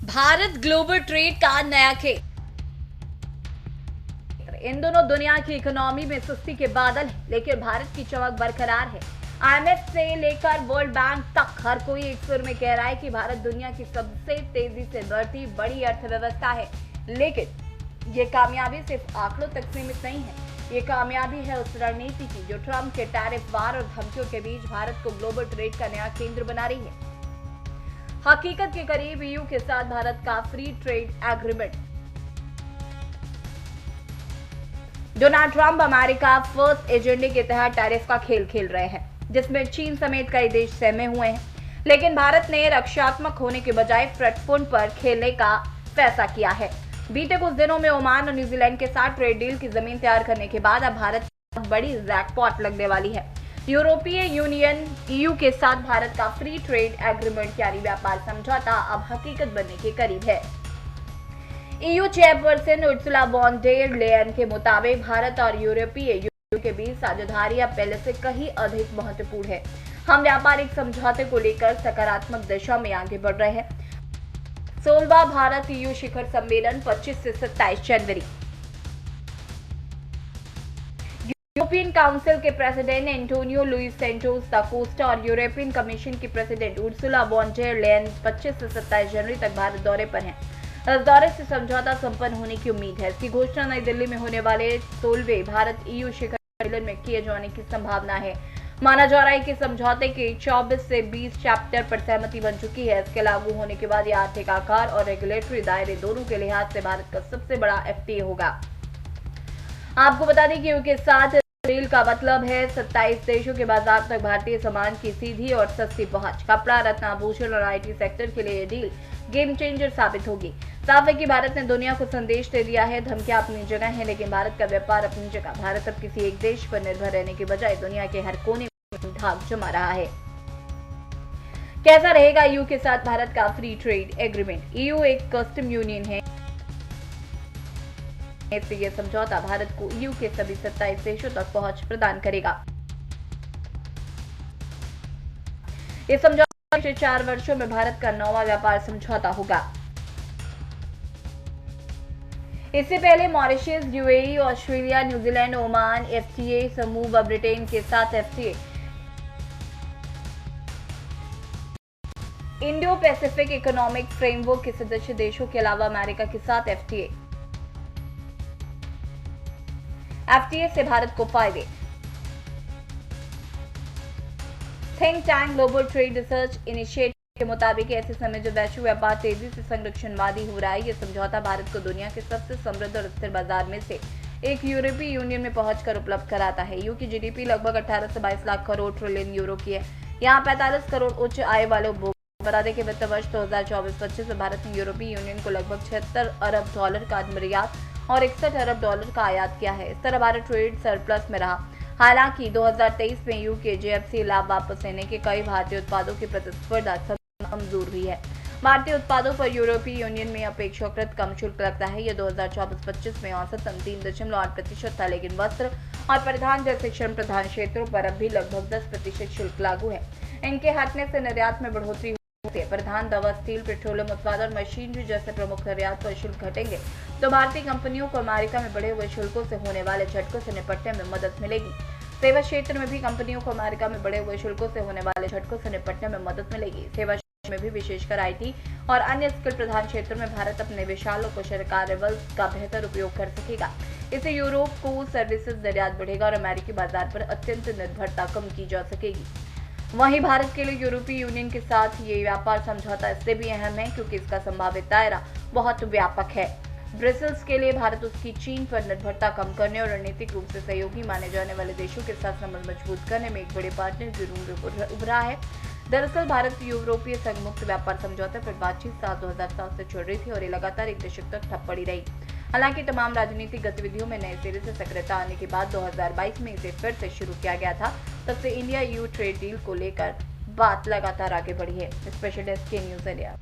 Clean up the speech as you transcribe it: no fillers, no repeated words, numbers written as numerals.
Bharat global trade का नया खेल। इन दोनों दुनिया की इकोनॉमी में सुस्ती के बादल हैं, लेकिन भारत की चमक बरकरार है। आईएमएफ से लेकर वर्ल्ड बैंक तक हर कोई एक सुर में कह रहा है कि भारत दुनिया की सबसे तेजी से बढ़ती बड़ी अर्थव्यवस्था है। लेकिन ये कामयाबी सिर्फ आंकड़ों तक सीमित नहीं है। ये कामयाबी है उस रणनीति की जो ट्रंप के टैरिफ वार और धमकियों के बीच भारत को ग्लोबल ट्रेड का नया केंद्र बना रही है। हकीकत के करीब ईयू के साथ भारत का free trade agreement. Donald Trump America first एजेंडे के तहत टैरिफ का खेल खेल रहे हैं, जिसमें चीन समेत कई देश सहमे हुए हैं। लेकिन भारत ने रक्षात्मक होने के बजाय फ्रंट फुट पर खेलने का फैसला किया है। बीते कुछ दिनों में ओमान और न्यूजीलैंड के साथ ट्रेड डील की जमीन तैयार करने के बाद अब भारत को बड़ी जैकपॉट लगने वाली है। यूरोपीय यूनियन ईयू के साथ भारत का फ्री ट्रेड एग्रीमेंट यानी व्यापार समझौता अब हकीकत बनने के करीब है। EU chairperson Ursula von der Leyen के मुताबिक भारत और यूरोपीय यूनियन के बीच साझेदारी अब पहले से कहीं अधिक महत्वपूर्ण है। हम व्यापारिक समझौते को लेकर सकारात्मक दिशा में आगे बढ़ रहे हैं। 16वां भारत ईयू शिखर सम्मेलन 25 से 27 जनवरी। यूरोपियन काउंसिल के president Antonio Luis Santos da Costa और यूरोपियन कमीशन की president Ursula von der Leyen 25 से 27 जनवरी तक भारत दौरे पर हैं। इस दौरे से समझौता संपन्न होने की उम्मीद है। इसकी घोषणा नई दिल्ली में होने वाले 16वें भारत ईयू शिखर सम्मेलन में किए जाने की संभावना है। माना जा रहा है कि समझौते के 24 से 20 चैप्टर पर सहमति बन चुकी है। इसके लागू होने के बाद यह आर्थिक आकार और रेगुलेटरी दायरे दोनों के लिहाज से भारत का सबसे बड़ा एफटीए होगा। आपको बता दें कि ईयू के साथ डील का मतलब है 27 देशों के बाजार तक भारतीय सामान की सीधी और सस्ती पहुंच। कपड़ा, रत्न, आभूषण और आईटी सेक्टर के लिए यह डील गेम चेंजर साबित होगी। साफ है कि भारत ने दुनिया को संदेश दे दिया है, धमकियां अपनी जगह है, लेकिन भारत का व्यापार अपनी जगह। भारत अब किसी एक देश पर निर्भर रहने के बजाय दुनिया के हर कोने में धाक जमा रहा है। कैसा रहेगा ईयू के साथ भारत का फ्री ट्रेड एग्रीमेंट? ईयू एक कस्टम यूनियन है, इसलिए यह समझौता भारत को ईयू के सभी 27 देशों तक पहुंच प्रदान करेगा। इस समझौते पिछले 4 वर्षों में भारत का 9वां व्यापार समझौता होगा। इससे पहले Mauritius, UAE, Australia, New Zealand, Oman FTA समूह व ब्रिटेन के साथ FTA, Indo Pacific economic framework के सदस्य देशों के अलावा अमेरिका के साथ एफटीए से भारत को फायदे। Think tank global trade research initiative के मुताबिक ऐसे समय जो वैश्विक व्यापार तेजी से संरक्षणवादी हो रहा है, यह समझौता भारत को दुनिया के सबसे समृद्ध और स्थिर बाजार में से एक यूरोपीय यूनियन में पहुंचकर उपलब्ध कराता है। यूरो की जीडीपी लगभग 18 से 22 लाख करोड़ ट्रिलियन यूरो की है। यहाँ 45 करोड़ उच्च आय वाले उपभोक्ता। बता दें कि वित्त वर्ष 2024-25 में भारत ने यूरोपीय यूनियन को लगभग 76 अरब डॉलर का निर्यात और 61 अरब डॉलर का आयात किया है। इस तरह भारत ट्रेड सरप्लस में रहा। हालांकि 2023 में ईयू के जेएफसी लाभ वापस लेने के कई भारतीय उत्पादों की प्रतिस्पर्धा कमजोर हुई है। भारतीय उत्पादों पर यूरोपीय यूनियन में अपेक्षाकृत कम शुल्क लगता है। यह 2024-25 में औसतन 3.8% था, लेकिन वस्त्र और परिधान जैसे श्रम प्रधान क्षेत्रों पर अब भी लगभग 10% शुल्क लागू है। इनके हटने से निर्यात में बढ़ोतरी होती है। परिधान, दवा, स्टील, पेट्रोलियम उत्पाद और मशीनरी जैसे प्रमुख निर्यात पर शुल्क घटेंगे तो भारतीय कंपनियों को अमेरिका में बढ़े हुए शुल्कों से होने वाले झटकों से निपटने में मदद मिलेगी। सेवा क्षेत्र में भी कंपनियों को अमेरिका में बढ़े हुए शुल्कों से होने वाले झटकों से निपटने में मदद मिलेगी। सेवा में भी विशेषकर आईटी और अन्य स्किल प्रधान क्षेत्रों में भारत अपने विशाल और कुशल कार्यबल का बेहतर उपयोग कर सकेगा। इससे यूरोप को सर्विसेज निर्यात बढ़ेगा और अमेरिकी बाजार पर अत्यंत निर्भरता कम की जा सकेगी। वहीं भारत के लिए यूरोपीय यूनियन के साथ ये व्यापार समझौता इसलिए भी अहम है क्योंकि इसका संभावित दायरा बहुत व्यापक है। ब्रसेल्स के लिए भारत उसकी चीन पर निर्भरता कम करने और रणनीतिक रूप से सहयोगी माने जाने वाले देशों के साथ संबंध मजबूत करने में एक बड़े पार्टनर के रूप में उभरा है। दरअसल भारत यूरोपीय संघ मुक्त व्यापार समझौते पर बातचीत साल 2007 से चल रही थी और ये लगातार एक दशक तक ठप पड़ी रही। हालांकि तमाम राजनीतिक गतिविधियों में नए सिरे से सक्रियता आने के बाद 2022 में इसे फिर से शुरू किया गया था। तब से इंडिया ईयू ट्रेड डील को लेकर बात लगातार आगे बढ़ी है। स्पेशल डेस्क के न्यूज इंडिया।